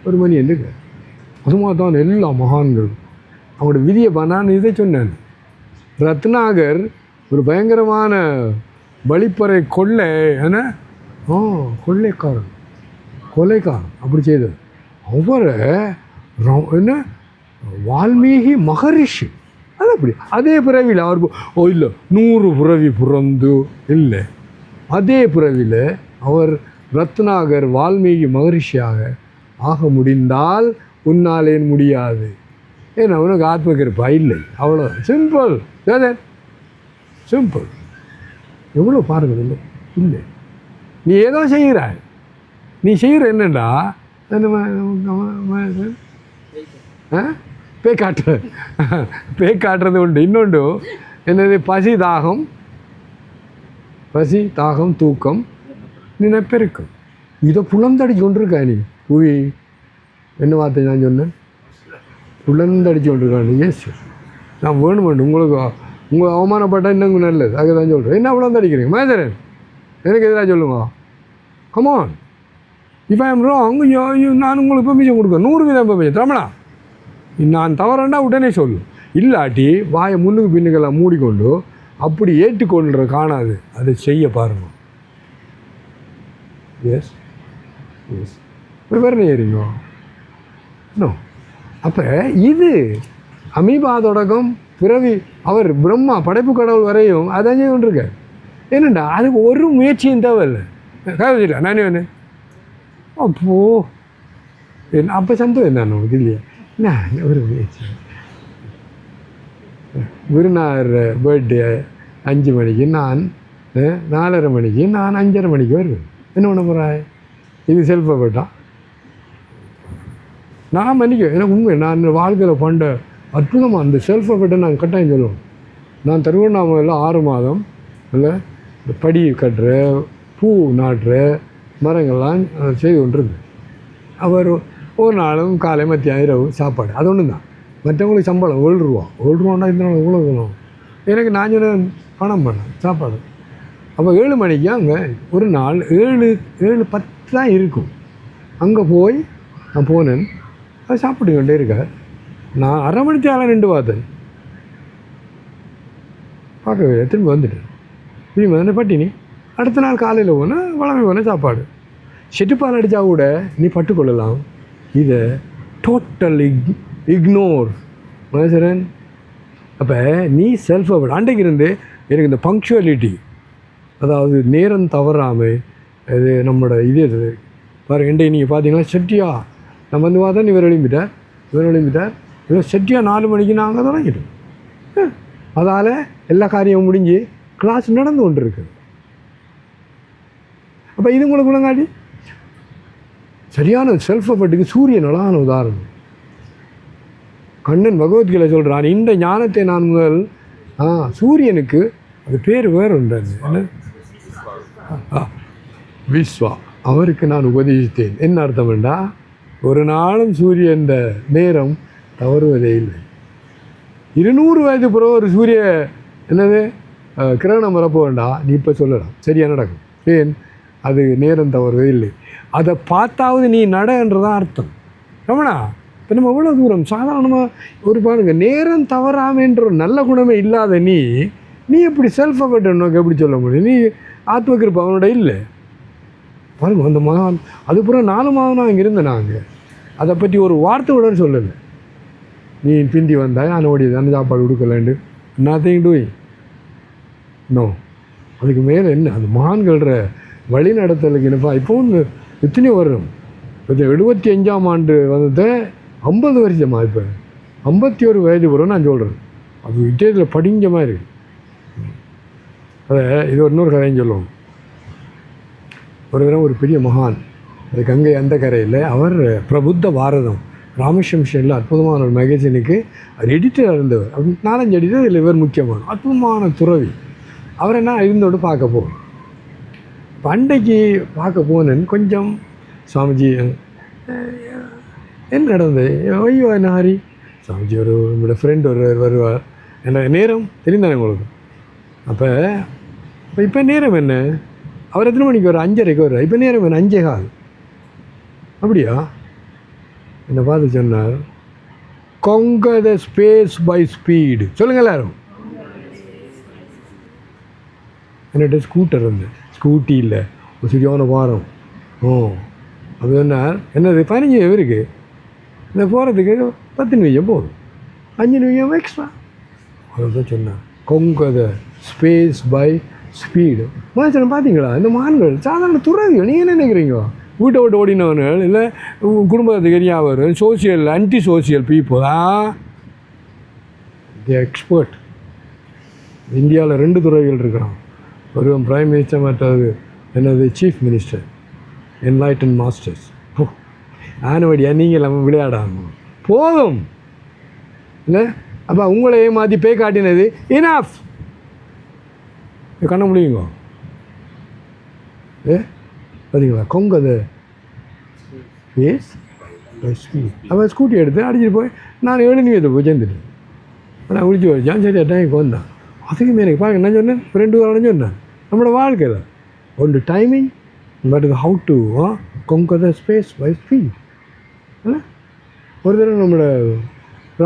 ஒரு மணி என்றுங்க அதுமாக தான் எல்லா மகான்கள் அவங்களோட விதியை நான் இதை சொன்னேன். ரத்னாகர் ஒரு பயங்கரமான வழிப்பறை கொள்ளை என்ன கொள்ளைக்காரன் அப்படி செய்தது. அவரை என்ன வால்மீகி மகரிஷி அது அப்படி அதே பிறவியில் அவர் இல்லை 100 பிறவி பிறந்து இல்லை அதே பிறவியில் அவர் ரத்னாகர் வால்மீகி மகரிஷியாக ஆக முடிந்தால் உன்னால் ஏன் முடியாது? ஏன்னா அவனுக்கு ஆத்ம கிருப்பா இல்லை, அவ்வளோ சிம்பிள். சிம்பிள். எவ்வளோ பாருங்கள். இல்லை இல்லை நீ ஏதோ செய்கிறாய், நீ செய்கிற என்னண்டா பேய் காட்டுறது உண்டு. இன்னொன்று என்னது பசி தாகம் தூக்கம் நினைப்பெருக்கும். இதை புலந்தடிச்சு கொண்டிருக்கா நீ புவி என்ன வார்த்தை நான் சொன்னேன்? புலந்தடிச்சு கொண்டிருக்கான். எஸ் நான் வேணும் உங்களுக்கு உங்கள் அவமானப்பட்டால் இன்னும் நல்லது. அதுக்கு தான் சொல்கிறேன். என்ன புலந்தடிக்கிறீங்க மேதரன்? எனக்கு எதிராக சொல்லுங்க. கமான், இப்போ ஐ எம் ராங். நான் உங்களுக்கு பெர்மிஷன் கொடுக்குறேன், 100% பெர்மிஷன். தமிழா நான் தவறண்டா உடனே சொல்லு. இல்லாட்டி வாயை முன்னுக்கு பின்னுக்கெல்லாம் மூடிக்கொண்டு அப்படி ஏற்றுக்கொள்கிற காணாது. அதை செய்ய பாருங்கள். எஸ் வேறு ஏறிங்க நோ. அப்போ இது அமீபா தொடக்கம் பிறவி அவர் பிரம்மா படைப்பு கடவுள் வரையும் அதான் செய்ய கொண்டிருக்க. என்னண்டா அதுக்கு ஒரு முயற்சியும் தேவையில்லை. கவனிச்சில்ல நானே வேணு அப்போது அப்போ சந்தோஷம் தான் நமக்கு இல்லையா? நான் ஒரு முயற்சி. குருநாதர் பர்த்டே 5 மணிக்கு, நான் 4:30 மணிக்கு, நான் 5:30 மணிக்கு வருவேன். என்ன பண்ண போகிறாய்? இது செல்ஃபை போட்டான் நான் மன்னிக்க. எனக்கு உண்மை நான் வாழ்க்கையில் பண்ண அற்புதமாக அந்த செல்ஃபை போட்ட நான் கட்டாயம் சொல்லுவேன். நான் திருவண்ணாமலையில் 6 மாதம் இல்லை படி கட்டுற பூ நாட்டுற மரங்கள்லாம் செய்து கொண்டிருந்தேன். அவர் ஒரு நாளும் காலை மத்தியம் இரவு சாப்பாடு அது ஒன்று தான். மற்றவங்களுக்கு சம்பளம் 7 ரூபான்னா இந்த நாள் இவ்வளோ வேணும். எனக்கு நான் சொன்ன பணம் பண்ணேன் சாப்பாடு. அப்போ 7 மணிக்கு அங்கே ஒரு நாள் 7:10 தான் இருக்கும். அங்கே போய் நான் போனேன். அது சாப்பிட்டு கொண்டே இருக்க. நான் 1/2 மணி நேரம் நின்று பார்த்தேன். பார்க்கவே திரும்பி வந்துட்டேன். திரும்பி வந்து பட்டினி. அடுத்த நாள் காலையில் போனால் வளமை போனால் சாப்பாடு. செட்டுப்பால் அடித்தா கூட நீ பட்டுக்கொள்ளலாம். இதை டோட்டல் இக்னோர் மனுஷரன். அப்போ நீ செல்ஃப் அவேர்ட் அன்றைக்கு இருந்து எனக்கு இந்த பங்க்சுவாலிட்டி, அதாவது நேரம் தவறாமல் இது நம்மளோட இது பாரு. இன்றைக்கு நீங்கள் பார்த்தீங்கன்னா செட்டியா நம்ம வந்து பார்த்தா நீ இவர் எழும்பிட்டார் இவர் செட்டியா 4 மணிக்கு நாங்கள் தொடங்கிட்டோம். அதால் எல்லா காரியமும் முடிஞ்சு கிளாஸ் நடந்து கொண்டு இருக்குது. அப்போ இது உங்களுக்கு உள்ளங்காட்டி சரியான செல்ஃப் அவேர்ட்டுக்கு சூரியன் அழகான உதாரணம். கண்ணன் பகவத்கீதை சொல்கிறான், இந்த ஞானத்தை நான் முதல் சூரியனுக்கு அது பேர் வேறு உண்டு. என்ன விஸ்வா அவருக்கு நான் உபதேசித்தேன். என்ன அர்த்தம் வேண்டா? ஒரு நாளும் சூரியன் நேரம் தவறுவதே இல்லை. 200 வயது பிறகு ஒரு சூரிய என்னது கிரகணம் வரப்போ வேண்டா நீ இப்போ சொல்லலாம், சரியாக நடக்கும். ஏன்? அது நேரம் தவறுவதே இல்லை. அதை பார்த்தாவது நீ நடன்றதான் அர்த்தம். ரமணா, இப்போ நம்ம எவ்வளோ தூரம் சாதாரணமாக ஒரு பாருங்க, நேரம் தவறாமன்ற ஒரு நல்ல குணமே இல்லாத நீ எப்படி செல்ஃப் அவேர்ட் நோக்கி எப்படி சொல்ல முடியும்? நீ ஆத்ம கிருப்பை அவனோட இல்லை பாருங்க. அந்த மகான் அதுக்கப்புறம் 4 மாதம் நான் இங்கே இருந்தேன். நாங்கள் அதை பற்றி ஒரு வார்த்தை கூட சொல்லலை. நீ பிந்தி வந்தாய் அனோடி தானே சாப்பாடு கொடுக்கலாண்டு நத்திங் டூயிங் நோ. அதுக்கு மேலே என்ன அது மகான்கள்ற வழி நடத்தலுக்கு என்னப்பா. இப்போ ஒன்று எத்தனையோ வரும். இப்போ 75ஆம் ஆண்டு வந்ததை 50 வருஷமா. இப்போ 51 வயது வரும் நான் சொல்கிறேன். அது விட்டேதில் படிஞ்ச மாதிரி. அதை இது இன்னொரு கதையும் சொல்லுவோம். ஒரு தடவை ஒரு பெரிய மகான், அது கங்கை அந்த கரையில், அவர் பிரபுத்த பாரதம் ராமேஸ்வரம் மிஷனில் அற்புதமான ஒரு மேகசினுக்கு அவர் எடிட்டராக இருந்தவர். 4-5 எடிட்டர் இதில் இவர் முக்கியமான அற்புதமான துறவி. அவர் என்ன இருந்தோடு பார்க்க போகும். பண்டைக்கு பார்க்க போனேன். கொஞ்சம் சுவாமிஜி என்ன நடந்தது? ஐயோ என்ன ஹரி சுவாமிஜி ஒரு என்னோடய ஃப்ரெண்ட் வருவார். என்ன நேரம் தெரிந்தானே உங்களுக்கு? இப்போ நேரம் என்ன? அவர் எத்தனை மணிக்கு வரும்? 5:30க்கு வர்றார். இப்போ நேரம் என்ன? 5:15. அப்படியா? என்னை பார்த்து சொன்னார், conquer the space by speed. சொல்லுங்க எல்லாரும். என்னட்ட ஸ்கூட்டர் இருந்து ஸ்கூட்டி இல்லை, ஒரு சரியான வாரம். அது சொன்னார், என்னது 15 இருக்குது, இந்த போகிறதுக்கு 10 நிமிஷம் போதும், 5 நிமிஷம் எக்ஸ்ட்ரா. அதுதான் சொன்னார், conquer the space by speed. மனுஷன் பார்த்தீங்களா, இந்த மான்கள் சாதாரண துறவிகள். நீங்கள் என்ன நினைக்கிறீங்க? வீட்டை விட்டு ஓடினவர்கள் இல்லை குடும்பத்துக்கு எரியாவர் social anti social people the expert. இந்தியாவில் 2 துறவிகள் இருக்கிறான். ஒரு பிரைம் மினிஸ்டர், மற்றது என்னது சீஃப் மினிஸ்டர், என்லைட்டன் மாஸ்டர்ஸ். ஆனவடியா நீங்கள் எல்லாம் விளையாடாமல் போதும் இல்லை. அப்போ உங்களை ஏமாற்றி பே காட்டினது இனாஃப். கண்ண முடியுங்க பார்த்தீங்களா? கொங்கது ஃபேஸ் ஸ்பீட். அப்போ ஸ்கூட்டி எடுத்து அடிச்சுட்டு போய் நான் 7 நிமிஷத்தை போய் சேர்ந்துட்டேன். ஆனால் விழிச்சு வச்சான், சரி டைமுக்கு வந்தான். அதுக்குமே எனக்கு பார்க்க நான் சொன்னேன், 2 வாரம் சொன்னேன். நம்மளோட வாழ்க்கையில் ஒன்று timing, but how to conquer the space by speed. இல்லை ஒரு தடவை நம்மளோட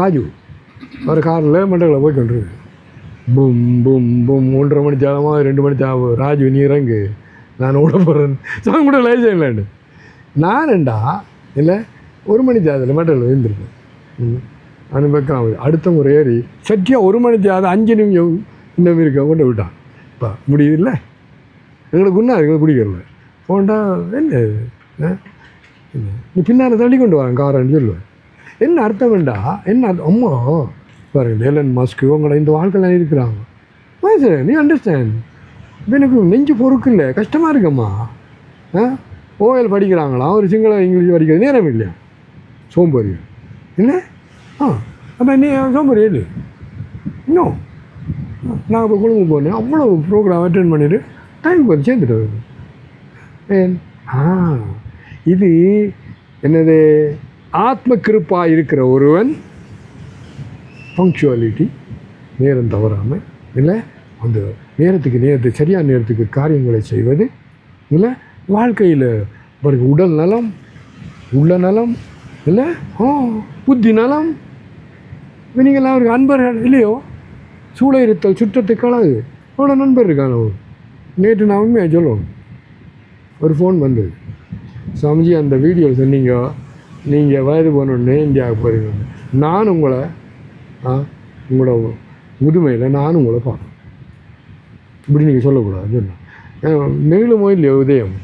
ராஜு ஒரு காரில் மண்டலில் போய் கொண்டிருக்கு. பூம் பூம் பூம் 1:30 மணி தேவமாக 2 மணி தேவை. ராஜு நீ இறங்கு, நான் ஓட போகிறேன். சாங் கூட லைசன் இல்லைண்டு நான்டா இல்லை 1 மணி தேவையில் மண்டலில் எழுந்திருக்கேன். அனுபவிக்கலாம். அடுத்த முறை ஏறி சட்டியாக 1 மணி தேவை 5 நிமிஷம் இன்னும் இருக்க கொண்டு விட்டான். இப்போ முடியுது இல்லை, எங்களுக்கு ஒன்றா இருக்கிறது பிடிக்கல. போண்டா என்ன நீ பின்னால் தள்ளி கொண்டு வரேன் காரன்னு சொல்லுவேன். என்ன அர்த்தம் வேண்டா, என்ன அம்மா பாருங்கள், எலன் மஸ்க் உங்களை இந்த வாழ்க்கையில் இருக்கிறாங்க. சார் நீ அண்டர்ஸ்டாண்ட். இப்போ எனக்கு நெஞ்சு பொறுக்கு இல்லை, கஷ்டமாக இருக்கம்மா. ஓஎல் படிக்கிறாங்களாம், ஒரு சிங்கள இங்கிலீஷ் படிக்கிறது நேரம் இல்லையா, சோம்பேறி என்ன. அப்போ நீ சோம்பேறி இல்லை இன்னும். நான் இப்போ குடும்பம் போனேன், அவ்வளோ ப்ரோக்ராம் அட்டென்ட் பண்ணிவிட்டு டைமுக்கு வந்து சேர்ந்துட்டு ஏன் இது என்னது ஆத்ம கிருப்பாக இருக்கிற ஒருவன் பங்க்சுவாலிட்டி, நேரம் தவறாமல் இல்லை, அந்த நேரத்துக்கு சரியான நேரத்துக்கு காரியங்களை செய்வது இல்லை. வாழ்க்கையில் பாருங்க, உடல் நலம், உள்ள நலம் இல்லை, புத்தி நலம். நீங்கள்லாம் அவருக்கு அன்பர்கள் இல்லையோ, சூழ இருத்தல் சுற்றத்துக்கு அழகு. அவ்வளோ நண்பர் இருக்கான. நேற்று நான் உண்மையாக சொல்லணும், ஒரு ஃபோன் வந்தது, சாமிஜி அந்த வீடியோ சொன்னீங்க நீங்கள் வயது போனோடனே இந்தியாவுக்கு போகிறீங்க, நான் உங்களை உங்களோட முதுமையில் நானும் உங்களை பார்க்கணும், இப்படி நீங்கள் சொல்லக்கூடாது சொன்னேன். நெகிழுமோ இல்லையோ உதயம்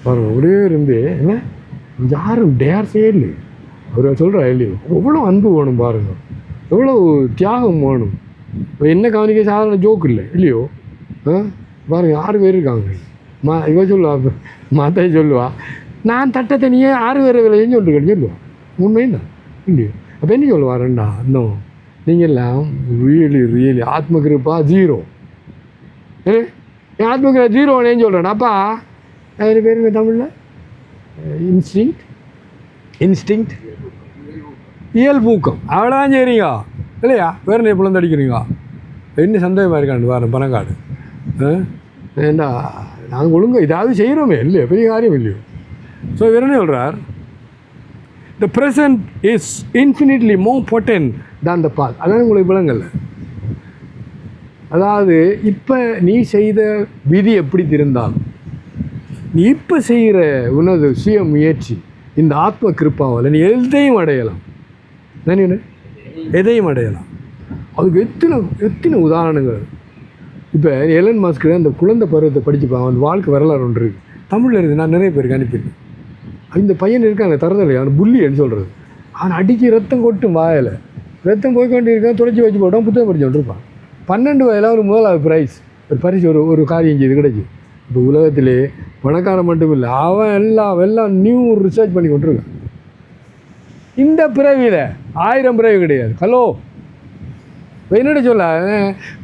பாருங்க, ஒரே இருந்து என்ன யாரும் டேர்ஸே இல்லை. அவர் சொல்கிறா இல்லையோ, எவ்வளோ அன்பு வேணும் பாருங்கள், எவ்வளோ தியாகம் வேணும். என்ன கவனிக்க சாதாரண ஜோக்கு இல்லை இல்லையோ. பாருங்கள் 6 பேர் இருக்காங்க. இவ சொல்லுவா, மாத்தாய் சொல்லுவா, நான் தட்டை தனியே 6 பேர் விலைன்னு சொல்லிருக்கேன்னு சொல்லுவாள். உண்மையும் தான் இல்லையோ. அப்போ என்ன சொல்லுவாருண்டா, இன்னும் நீங்கள் எல்லாம் ரியலி ஆத்மகிருப்பா 0. ஏன் ஆத்மகிருப்பா 0 சொல்கிறேன். அப்பா அது பேருங்க தமிழில் இன்ஸ்டிங் இயல்பூக்கம், அவ்வளோதான் செய்கிறீங்க இல்லையா. வேறு என்ன புலந்து அடிக்கிறீங்க, என்ன சந்தேகமாக இருக்காண்டு பாரு பணங்காடு. ஏண்டா நாங்கள் ஒழுங்காக இதாவது செய்கிறோமே இல்லையோ, பெரிய காரியம் இல்லையோ. ஸோ இவர் என்ன சொல்கிறார், the present is infinitely more potent தான் த பாஸ்ட். அதான் உங்களுக்கு விளங்கல. அதாவது இப்போ நீ செய்த விதி எப்படி திருந்தாலும், நீ இப்போ செய்கிற உனது சுய முயற்சி, இந்த ஆத்ம கிருப்பாவில் நீ எதையும் அடையலாம். நான் எதையும் அடையலாம். அதுக்கு எத்தனை உதாரணங்கள். இப்போ எலன் மஸ்க் அந்த குழந்தை பருவத்தை படிச்சுப்பான், அவன் வாழ்க்கை வரலாறு ஒன்று இருக்குது, தமிழில் இருக்குது. நான் நிறைய பேருக்கு அனுப்பியிருக்கேன். இந்த பையன் இருக்காங்க தரதில்லை, அவன் புள்ளின்னு சொல்கிறது. அவன் அடித்து ரத்தம் கொட்டும் வாயில், ரத்தம் போய்கொண்டு இருக்கான், துடைச்சி வச்சு போட்டான், புத்தகம் படிச்சுட்டு இருப்பான். 12 வயதில் ஒரு முதலாவது ப்ரைஸ், ஒரு பரிசு, ஒரு காரியம் செய்து கிடைச்சி. இப்போ உலகத்திலே பணக்காரன் மட்டும் இல்லை, அவன் எல்லாம் நியூ ரிசர்ச் பண்ணி கொண்டிருக்கான். இந்த பிறவியில் 1000 பிறவி கிடையாது. ஹலோ என்னோட சொல்ல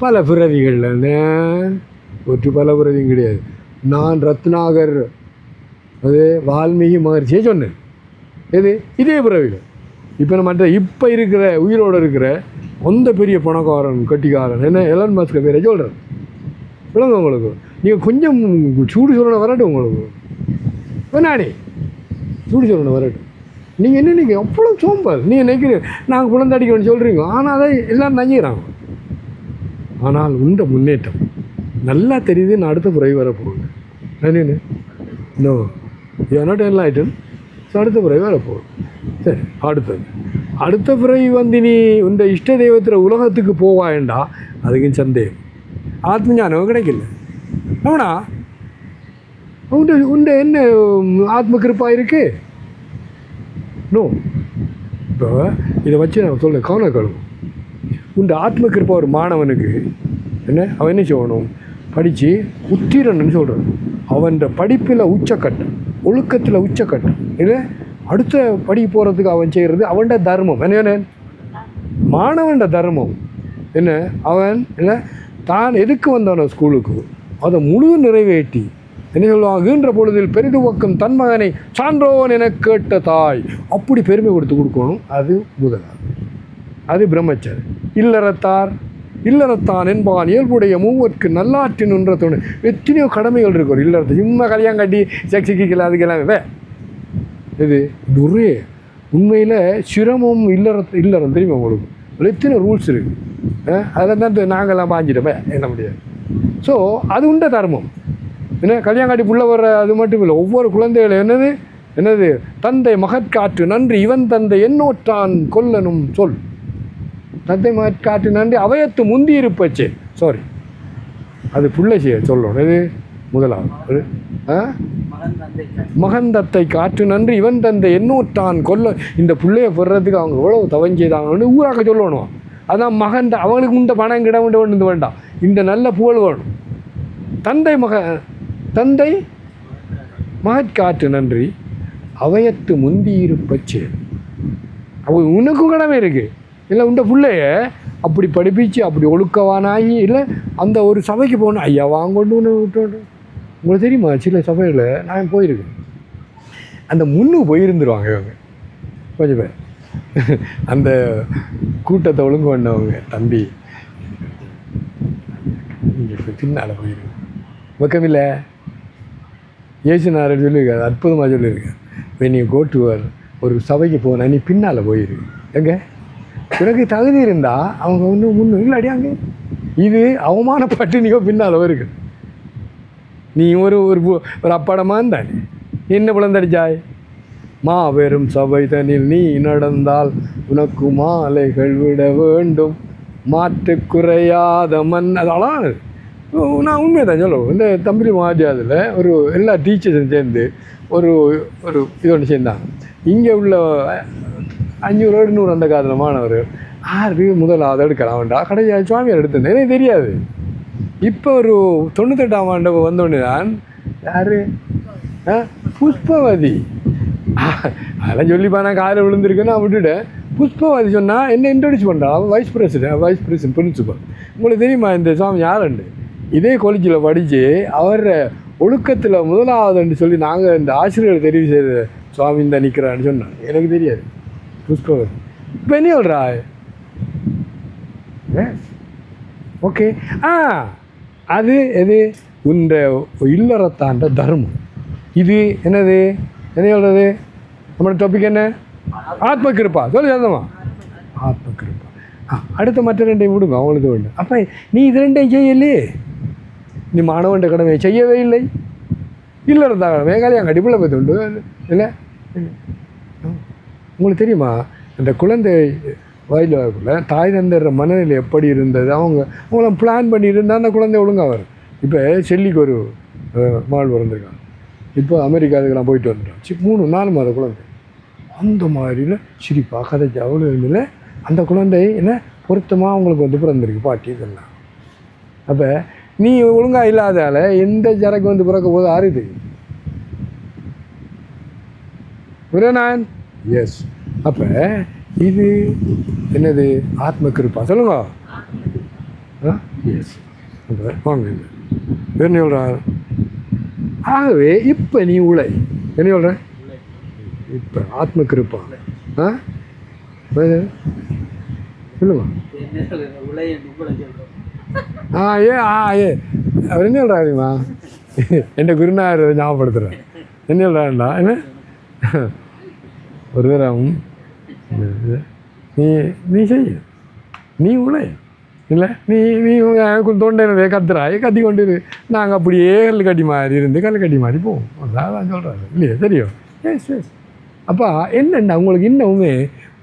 பல பிறவிகள் ஒற்று பல பிறவியும் கிடையாது. நான் ரத்னாகர் அது வால்மீகி மகர்ஷியே சொன்னேன். இதே பிறவிகள். இப்போ நம்ம இப்போ இருக்கிற உயிரோடு இருக்கிற அந்த பெரிய பணக்காரன் கட்டிக்காரன் என்ன எலன் மஸ்க் பேரை சொல்கிறேன். விளங்க உங்களுக்கு. நீங்கள் கொஞ்சம் சூடு சொல்லணும் வரட்டும், உங்களுக்கு வேணாடி சூடு சொல்லணும் வரட்டும். நீங்கள் என்ன நினைக்க அவ்வளோ சோம்பல் நீங்கள் நினைக்கிறீங்க நாங்கள் குழந்தடிக்கணும்னு சொல்கிறீங்க ஆனால் அதை எல்லாம் நஞ்சிக்கிறாங்க. ஆனால் உண்ட முன்னேற்றம் நல்லா தெரியுது. நான் அடுத்த பிறகு வரப்போகுது என்னன்னு நோ நாட் என்லைட்டன். ஸோ அடுத்த பிறகு வரப்போகுது. சரி, அடுத்த பிறகு வந்து நீ இந்த இஷ்ட தெய்வத்தில் உலகத்துக்கு போவாயண்டா அதுக்கும் சந்தேகம். ஆத்ம ஞானம் கிடைக்கல அவனா உண்ட என்ன ஆத்ம கிருப்பா இருக்கு? நோ. இப்போ இதை வச்சு நான் சொல்ல கவனம் உண்ட ஆத்ம கிருப்பா ஒரு மாணவனுக்கு என்ன அவன் என்ன செய்யணும்? படித்து உத்திரன்னு சொல்கிறான். அவன் படிப்பில் உச்சக்கட்டம், ஒழுக்கத்தில் உச்சக்கட்டம். இல்லை அடுத்த படி போகிறதுக்கு அவன் செய்கிறது அவன்ட தர்மம். என்ன மாணவன்ட தர்மம் என்ன? அவன் இல்லை தான் எதுக்கு வந்தானோ ஸ்கூலுக்கு அதை முழு நிறைவேற்றி என்ன சொல்லுவான்? ஈன்ற பொழுதில் பெரிதுவக்கம் தன் மகனை சான்றோன் என கேட்ட தாய் அப்படி பெருமை கொடுக்கணும். அது முதலாவது. அது பிரம்மச்சர். இல்லறத்தான் என்பான் இயல்புடைய மூவருக்கு நல்லாற்றின் என்ற தோணு. எத்தனையோ கடமைகள் இருக்கும் இல்லறத்தை. சும்மா கல்யாணம் கட்டி செக்ஸிக்கல அதுக்கெல்லாம் இது ஒரே உண்மையில் சிரமம் இல்லறம் தெரியுமா உங்களுக்கு? எத்தனை ரூல்ஸ் இருக்குது. அதில் தான் நாங்கள்லாம் பாஞ்சிட்டோம் என்ன முடியாது. ஸோ அது உண்ட தர்மம். என்ன கல்யாணம் காட்டி புள்ள வர்ற அது மட்டும் இல்லை. ஒவ்வொரு குழந்தைகளும் என்னது தந்தை மகற்காற்று நன்றி இவன் தந்தை என்னோற்றான் கொல்லனும் சொல். தந்தை மகற்காற்று நன்றி அவையத்து முந்தி இருப்பச்சு. சாரி, அது புள்ளை சொல்லணும். இது முதலாவது. மகந்தத்தை காற்று நன்றி இவன் தந்தை என்னோற்றான் கொல்ல. இந்த பிள்ளைய பெறதுக்கு அவங்க எவ்வளவு தவஞ்செய்தாங்கன்னு ஊராக்க சொல்லணும். அதான் மகன் அவங்களுக்கு இந்த பணம் கிட வேண்டு வேண்டாம். இந்த நல்ல புகழ் வேணும். தந்தை மகற்காற்று நன்றி அவையத்து முந்தி இருப்பச்சு. அவங்க உனக்கும் கடமை இருக்கு. இல்லை உண்ட பிள்ளைய அப்படி படிப்பிச்சு அப்படி ஒழுக்கவானாகி இல்லை அந்த ஒரு சபைக்கு போகணும். ஐயா வாங்கொண்டு ஒன்று விட்டு. உங்களுக்கு தெரியுமா சில சபையில் நான் போயிருக்கேன். அந்த முன்னுக்கு போயிருந்துருவாங்க இவங்க கொஞ்சம் பேர். அந்த கூட்டத்தை ஒழுங்கு பண்ணவங்க தம்பி இங்கே பின்னால் போயிருக்கு. பக்கமில்லை ஏசுனார் சொல்லியிருக்காரு. அற்புதமாக சொல்லியிருக்காரு. இப்போ நீங்கள் கோட்டுவார் ஒரு சபைக்கு போனா நீ பின்னால் போயிரு. எங்கே உனக்கு தகுதி இருந்தால் அவங்க ஒன்றும் முன்னும் இல்லாடி அங்கே இது அவமானப்பட்டு நீங்கள் பின்னால் இருக்கு. நீ ஒரு ஒரு அப்படமாக இருந்தானே என்ன புலந்தடிச்சாய்? மாபெரும் சபை தனில் நீ நடந்தால் உனக்கு மாலைகள் விட வேண்டும் மாற்று குறையாத மண். அதெல்லாம் நான் உண்மையை தான் சொல்லுவோம். இந்த தம்பி மாதிரியாதில் ஒரு எல்லா டீச்சர்ஸும் சேர்ந்து ஒரு ஒரு இது ஒன்று சேர்ந்தாங்க. இங்கே உள்ள 500 200 அந்த காலத்தில் மாணவர் 6 முதலாவது எடுக்கலாம்டா கடைசி சுவாமியார் எடுத்திருந்தேன். எனக்கு தெரியாது. இப்போ ஒரு 98ஆம் ஆண்டு வந்தோடனே தான் யார் புஷ்பவதி அதெல்லாம் சொல்லிப்பா நான் காலையில் விழுந்திருக்கேன்னு நான் விட்டுட்டேன். புஷ்பவதி சொன்னால் என்ன இன்ட்ரடியூஸ் பண்ணுறா. அவள் வைஸ் பிரசிடென்ட் பிரின்சிபல். உங்களுக்கு தெரியுமா இந்த சுவாமி யாருண்டு? இதே காலேஜில் படித்து அவர் ஒழுக்கத்தில் முதலாவதுன்னு சொல்லி நாங்கள் இந்த ஆசிரியர்கள் தெரிவு செய்த சுவாமி தான் நிற்கிறான்னு சொன்னான். எனக்கு தெரியாது புஷ்பவதி. இப்போ என்ன சொல்கிறா? ஓகே அது எது உண்ட இல்லறத்தாண்ட தர்மம். இது என்னது என்ன சொல்கிறது? நம்மளோட டாபிக் என்ன? ஆத்ம கிருப்பா. சொல்லி சொல்லுமா ஆத்ம கிருப்பா. அடுத்த மற்ற 2 விடுங்க அவங்களுக்கு வேண்டும். அப்போ நீ இது 2 செய்யலையே. நீ மாணவன்ட கடமை செய்யவே இல்லை. இல்லறத்தா கடமை கல்யாணம் கட்டிப்பிள்ள பற்றி உண்டு இல்லை. உங்களுக்கு தெரியுமா அந்த குழந்தை வயதுக்குள்ள தாய் தந்தர மனநிலை எப்படி இருந்தது? அவங்களாம் பிளான் பண்ணி இருந்தால் அந்த குழந்தை ஒழுங்காக வரும். இப்போ செல்லிக்கு ஒரு மாள் பிறந்திருக்காங்க. இப்போ அமெரிக்காவுக்கெல்லாம் போயிட்டு வந்துட்டோம். 3-4 மாத குழந்தை அந்த மாதிரியில் சிரிப்பாக கதைச்சு அவ்வளோ இருந்தில்ல. அந்த குழந்தை என்ன பொருத்தமாக அவங்களுக்கு வந்து பிறந்திருக்கு பாட்டி இதெல்லாம். அப்போ நீ ஒழுங்காக இல்லாதால எந்த சரக்கு வந்து பிறக்க போது ஆறு தெரியும். நான் எஸ். அப்போ இது என்னது? ஆத்ம கிருப்பா. சொல்லுங்க. எஸ். அப்போ வாங்க என்ன சொல்கிறார்? ஆகவே இப்போ நீ உழை என்ன சொல்கிற? இப்போ ஆத்ம கிருப்பா. சொல்லுங்க. அவர் என்ன சொல்கிறாருமா? என் குருநாதர் ஞாபகப்படுத்துகிறேன். என்ன சொல்கிறாருண்டா என்ன ஒரு தரம் நீ நீ செய்ய நீ உழை இல்லை நீ நீ தொண்டை கத்துறாய் கத்தி கொண்டு நாங்கள் அப்படியே கல்லு மாதிரி இருந்து கல்லு மாதிரி போவோம் அதான் சொல்கிறாரு இல்லையா தெரியும் எஸ் எஸ் அப்போ என்னண்டா உங்களுக்கு இன்னமுமே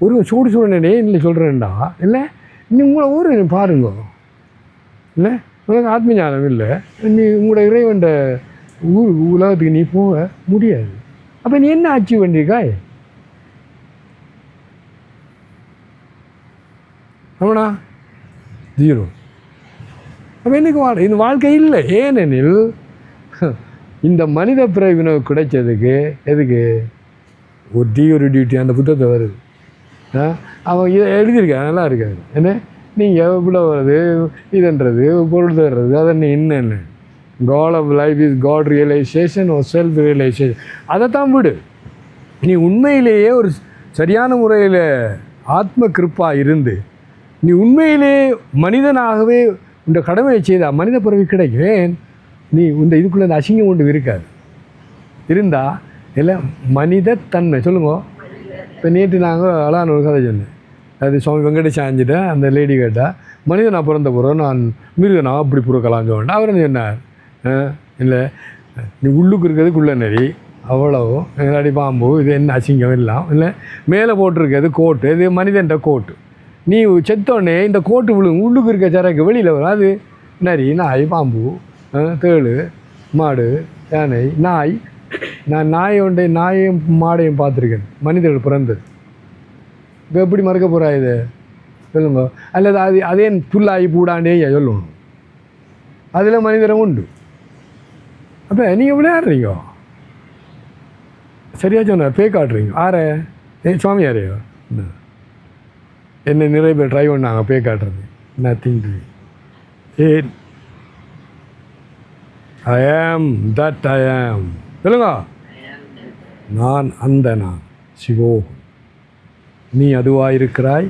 ஒரு சூடு சூழ்நிலையே இல்லை சொல்கிறேன்டா இல்லை நீ உங்களை ஊர் பாருங்க இல்லை உனக்கு ஆத்ம ஞானம் இல்லை நீ உங்களோட இறைவன்ட உலகத்துக்கு நீ போக முடியாது அப்போ நீ என்ன அச்சீவ் பண்ணிருக்காய் ஆமாண்ணா ஜீரோ அப்போ எனக்கு இந்த வாழ்க்கை இல்லை ஏனெனில் இந்த மனித பிறவினை கிடைச்சதுக்கு எதுக்கு ஒரு டியூட்டி அந்த புத்தகத்தை வருது அவன் இதை எழுதியிருக்கான் நல்லா இருக்காது என்ன நீங்கள் இவ்வளோ வருது இதுன்றது பொருள் தர்றது அதை நீ என்னென்ன God of life is God realisation ஒரு செல்ஃப் ரியலைசேஷன் அதை தான் விடு நீ உண்மையிலேயே ஒரு சரியான முறையில் ஆத்ம கிருப்பாக இருந்து நீ உண்மையிலே மனிதனாகவே இந்த கடமையை செய்தால் மனித பிறவி கிடைக்கும் நீ இந்த இதுக்குள்ளே அந்த அசிங்கம் ஒன்று இருக்காது இருந்தால் இல்லை மனிதத்தன்மை சொல்லுங்க இப்போ நேற்று நாங்கள் அழகான ஒரு கதை சொன்னேன் அது சுவாமி வெங்கடேஷாஞ்சிட்ட அந்த லேடி கேட்டால் மனிதனாக பிறந்த பிறகு நான் மிருகனா அப்படி புறக்கலாம்னு சொன்னேன் அவர் என்ன சொன்னார் இல்லை நீ உள்ளுக்கு இருக்கிறதுக்குள்ள நெறி அவ்வளோ இல்லாடி பாம்பு இது என்ன அசிங்கம் எல்லாம் இல்லை மேலே போட்டிருக்கிறது கோட்டு இது மனிதன்ட கோட்டு நீ செத்தோடனே இந்த கோட்டு விழுங்க உள்ளுக்கு இருக்க சரக்கு வெளியில் வரும் அது நரி நாய் பாம்பு தேள் மாடு யானை நாய் நான் நாயையும் மாடையும் பார்த்துருக்கேன் மனிதர்கள் பிறந்தது இப்போ எப்படி மறக்க போகிறா இது சொல்லுங்க அல்லது அது அதே புல்லாகி பூடாண்டே சொல்லணும் அதில் மனிதரம் உண்டு அப்போ நீங்கள் விளையாடுறீங்க சரியா சொன்னார் பே காட்டுறீங்க ஆரே சுவாமியாரையோ என்ன நிறைய பேர் ட்ரை பண்ணாங்க பே காட்டுறது நத்திங் டு ஏன் ஐ ஆம் தட் ஐ ஆம் சொல்லுங்க நான் அந்த நான் சிவோ நீ அதுவாயிருக்கிறாய்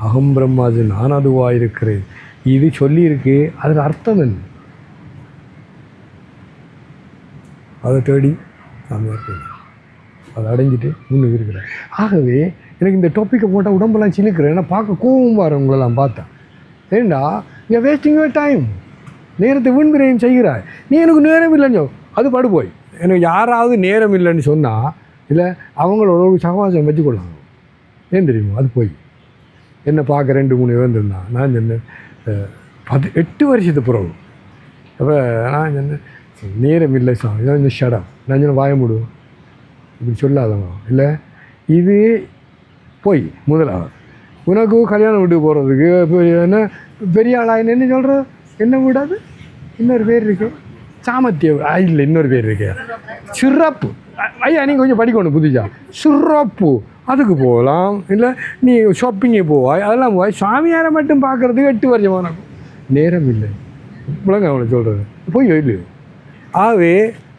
அகம் பிரம்மாஜி நான் அதுவாயிருக்கிறேன் இது சொல்லியிருக்கு அதில் அர்த்தம் என்ன அதை தேடி சாமியார் அதை அடைஞ்சிட்டு முன்னுக்கு இருக்கிறேன் ஆகவே எனக்கு இந்த டாப்பிக்கை போட்டால் உடம்பெல்லாம் சிலுக்கிறேன் ஏன்னா பார்க்க கோவம் பாரு உங்களெல்லாம் பார்த்தேன் ஏண்டா நீ வேஸ்டிங் யுவர் டைம் நேரத்தை வீண்விரையும் செய்கிறாய் நீ எனக்கு நேரம் இல்லைன்னு அது படு போய் எனக்கு யாராவது நேரம் இல்லைன்னு சொன்னால் இல்லை அவங்களோட ஒரு சகவாசம் வச்சுக்கொள்ளாங்க ஏன் தெரியுமா அது போய் என்னை பார்க்க 2-3 வந்துருந்தான் நான் சொன்னேன் 8 வருஷத்து பிறகு அப்போ நான் சொன்னேன் நேரம் இல்லை சார் இதான் இந்த ஷடம் நான் சொன்ன வாய முடியும் இப்படி சொல்லாதவங்க இல்லை இது போய் முதலாவது உனக்கு கல்யாணம் வீட்டுக்கு போகிறதுக்கு என்ன பெரிய ஆளாக என்ன சொல்கிற என்ன விடாது இன்னொரு பேர் இருக்கு சாமத்திய இல்லை இன்னொரு பேர் இருக்கு சிறப்பு ஐயா நீங்கள் கொஞ்சம் படிக்கணும் புதுச்சா சிறப்பு அதுக்கு போகலாம் இல்லை நீ ஷாப்பிங்கே போவாய் அதெல்லாம் போவாய் சாமியாரை மட்டும் பார்க்குறதுக்கு 8 வருஷம் உனக்கும் நேரம் இல்லை இவ்வளோங்க அவளை சொல்கிறது போய் இல்லையோ ஆகவே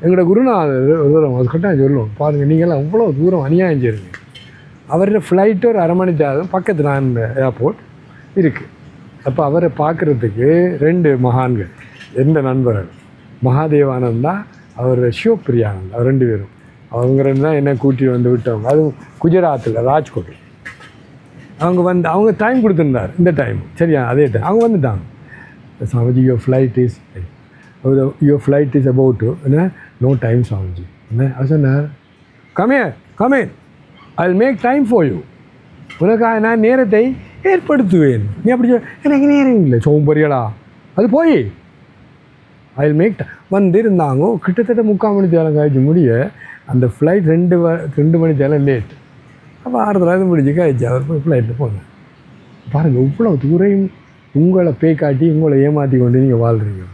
எங்களோட குருநாதர் ஒரு தூரம் அது கட்டாயம் சொல்லுவோம் பாருங்கள் நீங்கள்லாம் இவ்வளோ தூரம் அநியாயம் செய்யுங்க அவரோட ஃப்ளைட்டு ஒரு 1/2 மணி நேரம் பக்கத்தில் அந்த ஏர்போர்ட் இருக்குது அப்போ அவரை பார்க்குறதுக்கு 2 மகான்கள் எந்த நண்பர்கள் மகாதேவானந்தா அவர் சிவபிரியானந்த் அவர் 2 பேரும் அவங்க 2 தான் என்னை கூட்டி வந்து விட்டவங்க அதுவும் குஜராத்தில் ராஜ்கோட் அவங்க டைம் கொடுத்துருந்தார் இந்த டைம் சரியா அதே டைம் அவங்க வந்துட்டாங்க Swamiji your flight is about என்ன நோ டைம் சாமிஜி என்ன அது சொன்னார் come I will make time for you உனக்காக நான் நேரத்தை ஏற்படுத்துவேன் நீ அப்படி எனக்கு நேரம் இல்லை சோம்பறியலா அது போய் ஐ வில் மேக் வந்து இருந்தாங்க கிட்டத்தட்ட 3/4 மணி நேரம் கழிச்சு முடிய அந்த ஃப்ளைட் 2 மணி நேரம் லேட் அப்போ 6:30 முடிஞ்சு கழிச்சு அவர் போய் ஃப்ளைட்டில் போனேன் பாருங்கள் இவ்வளோ தூரம் உங்களை காட்டி உங்களை ஏமாற்றி கொண்டு நீங்கள் வாழ்கிறீங்க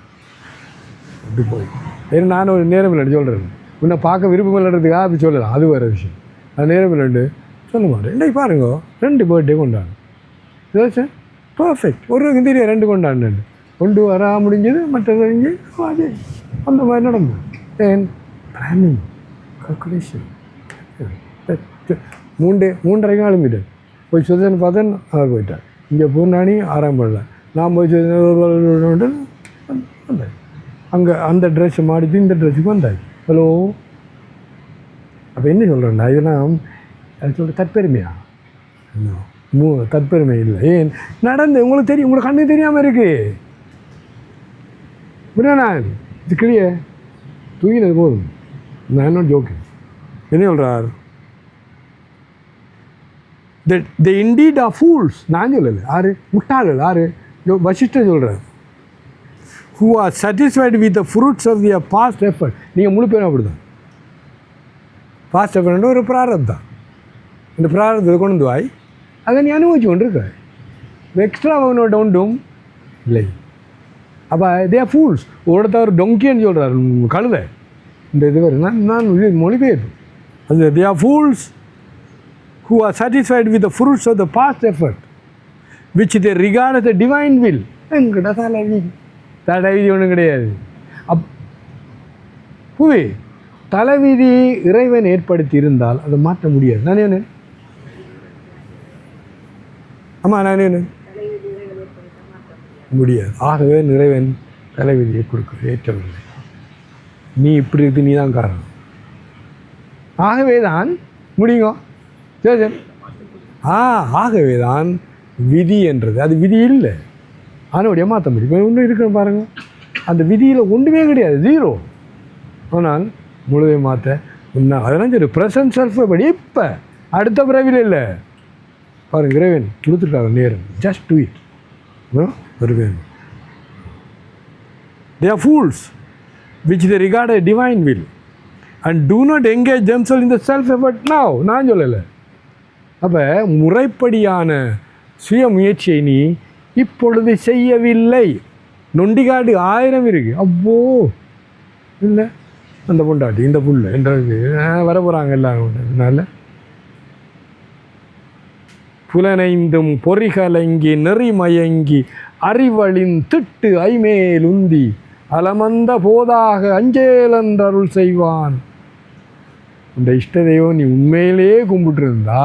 அப்படி போய் ஏன்னா நான் ஒரு நேரம் இல்லைன்னு சொல்கிறேன் உன்னை பார்க்க விருப்பம் இல்லைன்றதுக்காக அப்படி சொல்லலாம் அது வேறு விஷயம் அது நேரம் இல்லைண்டு சொல்ல மாட்டேன் இன்றைக்கு பாருங்க 2 பர்த்டே கொண்டாடு சார் பர்ஃபெக்ட் ஒரு தெரியும் 2 கொண்டாடு கொண்டு வர முடிஞ்சது மற்றது அது அந்த மாதிரி நடந்தது ஏன் பிளானிங் கால்குலேஷன் 3:30 கிளம்பிட்டேன் போய் சுதன் பார்த்தேன் அவர் போயிட்டார் இங்கே பூர்ணாணி ஆறாம் பண்ணல நான் போய் வந்தேன் அங்கே அந்த ட்ரெஸ்ஸை மாடிட்டு இந்த ட்ரெஸ்ஸுக்கு வந்தாச்சு ஹலோ அப்போ என்ன சொல்கிறேன்டா இதெல்லாம் அது சொல்கிற தற்பெருமையா? தற்பெருமை இல்லை. ஏன் நடந்து உங்களுக்கு தெரியும், உங்களுக்கு கண்ணு தெரியாமல் இருக்குது. புரியண்ணா? இது கிளியே தூங்கினது போதும். நான் என்ன ஜோக்கு என்ன சொல்கிறார்? The indeed are fools. நான் சொல்லலை, ஆறு முட்டாள்கள், ஆறு வசிஷ்டர் சொல்கிறார். Who are satisfied with the fruits of their past effort. நீங்கள் முழு பேரும் அப்படி தான். பாஸ்ட் எஃபர்ட் ஒரு பிராரப்தான். இந்த பிராரப்தத்தை கொண்டு வந்து வாய் அதை நீ அனுபவிச்சு கொண்டு இருக்க. எக்ஸ்ட்ரா அவனோட ஒன்றும் இல்லை. அப்போ தே ஆர் ஃபூல்ஸ். ஒருத்தவர் டொங்கின்னு சொல்கிறார், கழுதை. இந்த இது வரும் நான் மொழிபெயர்ப்பு. அது they are fools who are satisfied with the fruits of the past effort which they regard as the divine will. என்கிட்ட தலைவிதி ஒன்றும் கிடையாது. புவி தலைவிதி இறைவன் ஏற்படுத்தி இருந்தால் அதை மாற்ற முடியாது. நான் என்ன ஆமாம் நான் என்ன முடியாது. ஆகவே இறைவன் தலைவிதியை கொடுக்க ஏற்றவில்லை. நீ இப்படி இருக்கு, நீ தான் காரணம். ஆகவே தான் முடியுங்க. சரி சரி. ஆகவே தான் விதி என்றது அது விதி இல்லை. அதனுடைய மாற்ற முடியும். இப்போ ஒன்றும் இருக்குன்னு பாருங்கள், அந்த விதியில் ஒன்றுமே கிடையாது, ஜீரோ. ஆனால் முழுவை மாற்ற இன்னும் அதெல்லாம் சரி. ப்ரெசன்ட் செல்ஃப் படி இப்போ அடுத்த பிறவியில் இல்லை. பாருங்கள், இறைவன் கொடுத்துருக்காங்க நேரம். ஜஸ்ட் டு இட் வருவேன். They are fools which they regard a divine will and do not engage themselves in the self-effort now. நான் சொல்லலை. அப்போ முறைப்படியான சுய முயற்சியை நீ இப்பொழுது செய்யவில்லை. நொண்டிகாடு 1000 இருக்குது. அப்போ இல்லை அந்த பொண்டாட்டி இந்த புல் என்றது வர போகிறாங்க எல்லாரும். அதனால் புலனைந்தும் பொறிகலங்கி நெறிமயங்கி அறிவழின் திட்டு ஐமேல் உந்தி அலமந்த போதாக அஞ்சேலன்றருள் செய்வான். இந்த இஷ்ட தெய்வம் நீ உண்மையிலேயே கும்பிட்டுருந்தா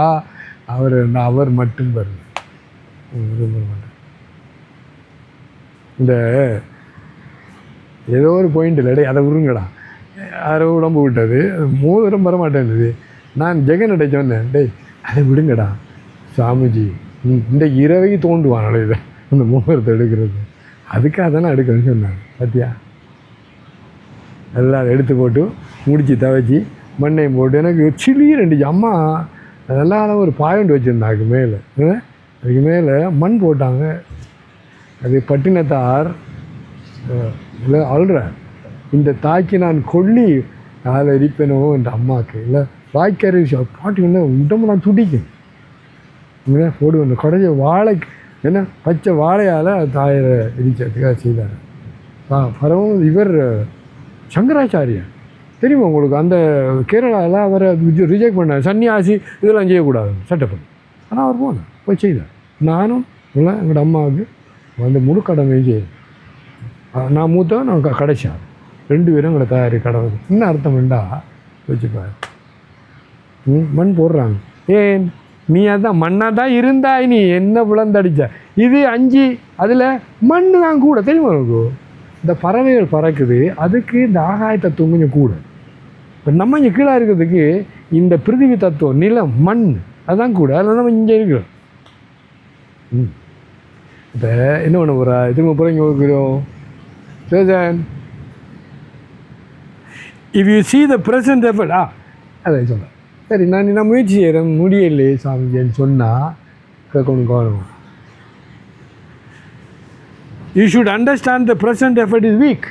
அவர் மட்டும் வருது. இந்த ஏதோ ஒரு பாயிண்ட் இல்லை, அதை விடுங்கடா. யாரோ உடம்பு விட்டது, மோதிரம் வரமாட்டேன்து. நான் ஜெகன்கிட்ட சொன்னேன், டேய் அதை விடுங்கடா, சாமிஜி இந்த இரவைக்கு தோண்டுவானோ இதை அந்த மோதிரத்தை எடுக்கிறது, அதுக்காக தானே எடுக்கணும்னு சொன்னாங்க. பார்த்தியா, எல்லாம் எடுத்து போட்டு முடித்து துவைச்சி மண்ணையும் போட்டு எனக்கு சில்லி 2 அம்மா அதெல்லாம் ஒரு பாயிண்ட் வச்சுருந்தேன். அதுக்கு மேலே மண் போட்டாங்க. அது பட்டினத்தார் இல்லை அழுற, இந்த தாய்க்கு நான் கொல்லி அதில் எரிப்பேனோ என்ற அம்மாவுக்கு இல்லை வாய்க்கார விஷயம் பாட்டுக்குன்னா உடம்பு நான் துடிக்கும். இங்கே போடுவேன். இந்த கடைஞ்ச வாழை என்ன பச்சை வாழையால் தாயரை எரிச்சதுக்காக செய்தார். பரவும் இவர் சங்கராச்சாரியார் தெரியுமா உங்களுக்கு? அந்த கேரளாவில் அவரை ரிஜெக்ட் பண்ணார். சன்னியாசி இதெல்லாம் செய்யக்கூடாது சட்டப்படி. ஆனால் அவர் போய் செய்தார். நானும் இல்லை எங்களோட அம்மாவுக்கு அந்த முழு கடமையும் செய்யும். நான் மூத்தவன், நான் கடைசியார். 2 பேரும் எங்களை தயாரி கடவுள். இன்னும் அர்த்தம் வேண்டா வச்சுப்பார். மண் போடுறாங்க. ஏன் நீ அதான் மண்ணாக தான் இருந்தாய், நீ என்ன விளந்தடிச்ச. இது 5 அதில் மண் தான் கூட தெரியுமா உங்களுக்கு? இந்த பறவைகள் பறக்குது, அதுக்கு இந்த ஆகாய தத்துவம் கொஞ்சம் கூட. இப்போ நம்ம இங்கே கீழே இருக்கிறதுக்கு இந்த பிருத்திவி தத்துவம் நிலம் மண் அதுதான் கூட. அதில் நம்ம இங்கே இருக்கிறோம். இப்போ என்ன பண்ண போகிறா? திரும்ப போகிற இங்கே இருக்கிறோம். Chetan if you see the present effort அதை சொல்கிறேன். சரி, நான் முயற்சி செய்கிறேன், முடியலையே சாமிஜின்னு சொன்னால் கேட்கணும் கவனம். You should understand the present effort is weak.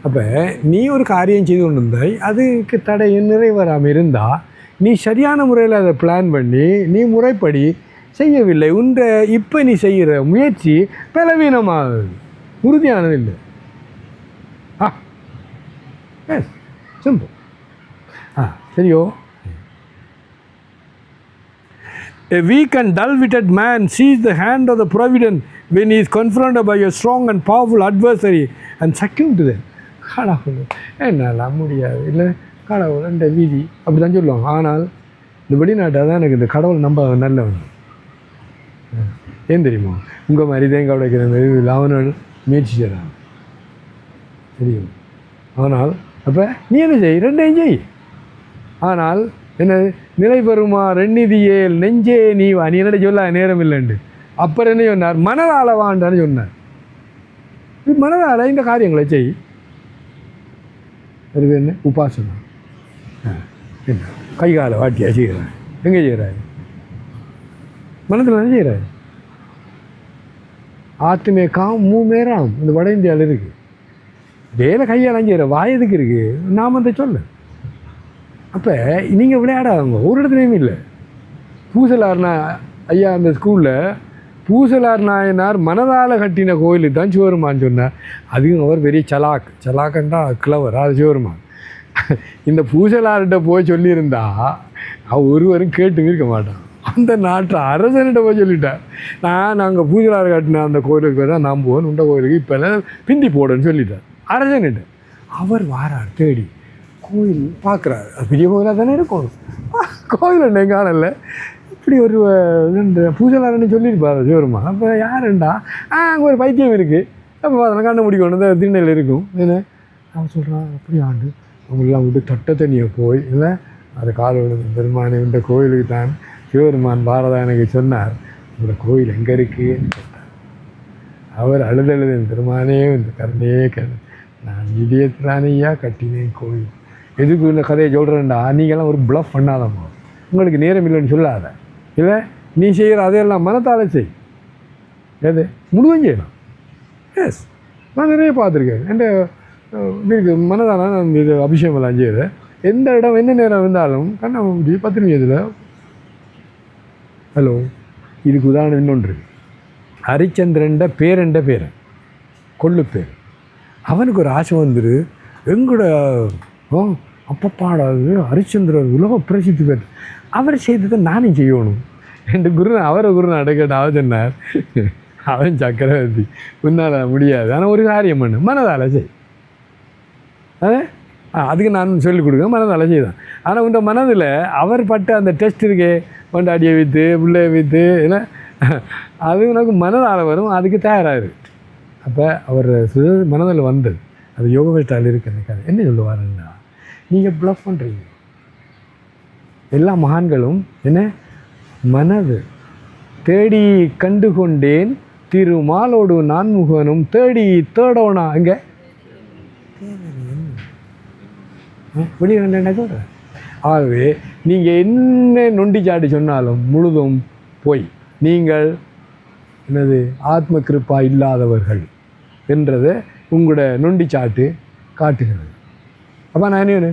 அப்போ நீ ஒரு காரியம் செய்து கொண்டு இருந்தாய், அதுக்கு தடை நிறைவேறாமல் இருந்தால் நீ சரியான முறையில் அதை பிளான் பண்ணி நீ முறைப்படி செய்யவில்லை. இப்போ நீ செய்கிற முயற்சி பலவீனமாகுது, உறுதியானது இல்லை. Yes simple. சரியோ? A weak and dull-witted man sees the hand of the providence when he is confronted by a strong and powerful adversary and succumb to them. கடவுள் என்னால் முடியாது, இல்லை கடவுள் இந்த வீதி அப்படி தான் சொல்லுவாங்க. ஆனால் இந்த வெளிநாட்டாக தான் எனக்கு இந்த கடவுள் நம்ப நல்லவன். ஏன் தெரியுமா? உங்கள் மாதிரி தேங்காய் உடைக்கிற மாதிரி அவனோட முயற்சி செய்கிறான் தெரியும். ஆனால் அப்போ நீ என்ன செய், 2 செய். ஆனால் என்ன நிலை பெறுமா ரெண்ணிதியேல் நெஞ்சே நீ வா, நீ என்னடா சொல்ல நேரம் இல்லைண்டு. அப்புறம் என்ன சொன்னார்? மனதால் வாண்டான்னு சொன்னார். மனதால் இந்த காரியங்களை செய். அது என்ன? உபாசனா. என்ன கைகால வாட்டியா செய்கிறார்? எங்கே செய்கிறாரு? மனதில் என்ன செய்கிறாரு? ஆத்துமே காம் மூமேராம் இந்த வட இந்தியாவில் இருக்குது. வேலை கையால் செய்கிற வாயதுக்கு இருக்குது. நாம் அந்த சொல்ல. அப்போ நீங்கள் விளையாடாதவங்க ஒரு இடத்துலையுமே இல்லை. பூசலார்னா ஐயா அந்த ஸ்கூலில் பூசலார் நாயனார் மனதால் கட்டின கோயிலுக்கு தான் சிவருமான்னு சொன்னார். அதுவும் அவர் பெரிய சலாக்கண்டா கிளவர், அது சிவருமான். இந்த பூசலார்கிட்ட போய் சொல்லியிருந்தா அவன் ஒருவரும் கேட்டு இருக்க மாட்டான். அந்த நாட்டு அரசன்கிட்ட போய் சொல்லிட்டார், நாங்கள் பூசலார் கட்டின அந்த கோயிலுக்கு தான் நான் போவேன், உண்ட கோயிலுக்கு இப்போ பிந்தி போடுன்னு சொல்லிட்டார் அரசன்கிட்ட. அவர் வாரார் தேடி கோயில் பார்க்குறாரு. அது பெரிய கோயிலாக தானே இருக்கும். கோயில் என்ன காணல, இப்படி ஒரு பூஜலாரன்னு சொல்லியிருப்பார் சிவருமா. அப்போ யாருண்டா? அங்கே ஒரு பைத்தியம் இருக்குது, அப்போ அதெல்லாம் கண்ண முடிக்கணும், இந்த திருநெல்வேலியில் இருக்கும். என்ன அவன் சொல்கிறான், அப்படி ஆண்டு அவங்களெலாம் விட்டு தொட்ட தண்ணியை போய் இல்லை அது கால விழுந்து பெருமானே இந்த கோயிலுக்கு தான் சிவபெருமான் பாரதா எனக்கு சொன்னார், இந்த கோயில் எங்கே இருக்குன்னு கேட்டார். அவர் அழுதழுது பெருமானே இந்த கருணையே நான் இதயத்திலானையா கட்டினேன் கோயில். எதுக்கு இந்த கதையை சொல்கிறேன்டா, நீங்கள்லாம் ஒரு ப்ளஃப் பண்ணாதம்மா, உங்களுக்கு நேரம் இல்லைன்னு சொல்லாத. இல்லை நீ செய்கிற அதையெல்லாம் மனத்தால் செய், எது முழுவதும் செய்யலாம். எஸ், நான் நிறைய பார்த்துருக்கேன். என் இதுக்கு மனதால் நான் இது அபிஷேகம் எல்லாம் செய்கிறேன். எந்த இடம் என்ன நேரம் இருந்தாலும் கண்ணா முடிஞ்சு 10 நிமிஷத்தில். ஹலோ, இதுக்கு உதாரணம் இன்னொன்று. ஹரிச்சந்திரன்ட பேரண்ட பேரன் கொள்ளு பேர். அவனுக்கு ஒரு ஆசை வந்துரு, எங்கூட அப்பப்பாடாது ஹரிச்சந்திரன் உலக பிரசித்தி பேர், அவர் செய்ததை நானும் செய்யணும் என்று அவரை குருநாட கேட்ட அவர் சொன்னார், அவன் சக்கரவர்த்தி உன்னால் முடியாது, ஆனால் ஒரு காரியம் பண்ணு, மனதால் செய். அதுக்கு நான் சொல்லிக் கொடுக்க மனதால் செய்தான். ஆனால் உங்கள் மனதில் அவர் பட்ட அந்த டெஸ்ட் இருக்கே, கொண்டாடியை விற்று பிள்ளையை விற்று இல்லை, அது உனக்கு மனதால் வரும், அதுக்கு தயாராக. அப்போ அவர் மனதில் வந்தது அது யோகவேஷ்டால் இருக்கு. எனக்கு அது என்ன சொல்லுவாருன்னா, நீங்கள் ப்ளஃப் பண்ணுறீங்க. எல்லா மகான்களும் என்ன மனது தேடி கண்டு கொண்டேன் திருமாலோடு நான்முகனும் தேடி தேடோனா அங்கே வெளியே சொல்கிறேன். ஆகவே நீங்கள் என்ன நொண்டி சாட்டி சொன்னாலும் முழுதும் போய் நீங்கள் என்னது ஆத்ம கிருப்பா இல்லாதவர்கள் என்றதை உங்களோட நொண்டி சாட்டு காட்டுகிறது. அப்போ நான் என்ன